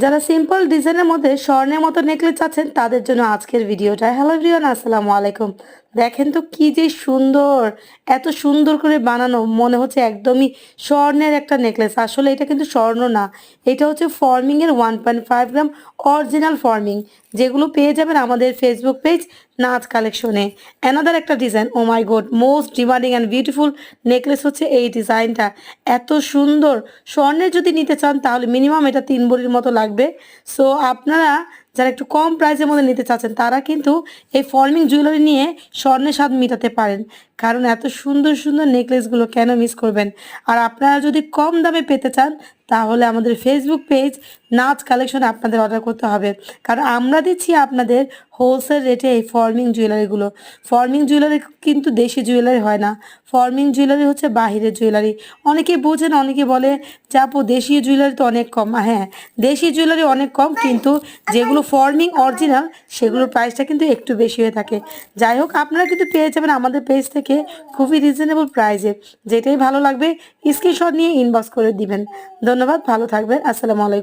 যারা সিম্পল ডিজাইনের মধ্যে স্বর্ণের মতো নেকলেস চাচ্ছেন তাদের জন্য আজকের ভিডিওটা। হ্যালো এভরিওয়ান, আসসালামু আলাইকুম। দেখেন তো কি যে সুন্দর, এত সুন্দর করে বানানো, মনে হচ্ছে একদমই স্বর্ণের একটা নেকলেস। আসলে এটা কিন্তু স্বর্ণ না, এটা হচ্ছে ফর্মিংয়ের 1.5 গ্রাম অরিজিনাল ফর্মিং, যেগুলো পেয়ে যাবেন আমাদের ফেসবুক পেজ নাচ কালেকশনে। অ্যানাদার একটা design, oh my god, most demanding and beautiful necklace হচ্ছে এই ডিজাইনটা। এত সুন্দর, স্বর্ণের যদি নিতে চান তাহলে মিনিমাম এটা 3 ভরির মতো লাগবে। সো আপনারা যারা একটু কম প্রাইসের মধ্যে নিতে চাচ্ছেন তারা কিন্তু এই ফর্মিং জুয়েলারি নিয়ে স্বর্ণের স্বাদ মেটাতে পারেন, কারণ এত সুন্দর সুন্দর নেকলেসগুলো কেন মিস করবেন। আর আপনারা যদি কম দামে পেতে চান তাহলে আমাদের ফেসবুক পেজ নাচ কালেকশনে আপনাদের অর্ডার করতে হবে, কারণ আমরা দিচ্ছি আপনাদের হোলসেল রেটে এই ফর্মিং জুয়েলারিগুলো। ফর্মিং জুয়েলারি কিন্তু দেশি জুয়েলারি হয় না, ফর্মিং জুয়েলারি হচ্ছে বাহিরের জুয়েলারি। অনেকে বোঝেন, অনেকে বলে যে আপু দেশি জুয়েলারি তো অনেক কম। হ্যাঁ, দেশি জুয়েলারি অনেক কম, কিন্তু যেগুলো ফর্মিং অরিজিনাল সেগুলোর প্রাইসটা কিন্তু একটু বেশি হয়ে থাকে। যাই হোক, আপনারা কিন্তু পেয়ে যাবেন আমাদের পেজ থেকে খুবই রিজনেবল প্রাইসে। যেটাই ভালো লাগবে স্ক্রিনশট নিয়ে ইনবক্স করে দিবেন। ধন্যবাদ, ভালো থাকবেন, আসসালামু আলাইকুম।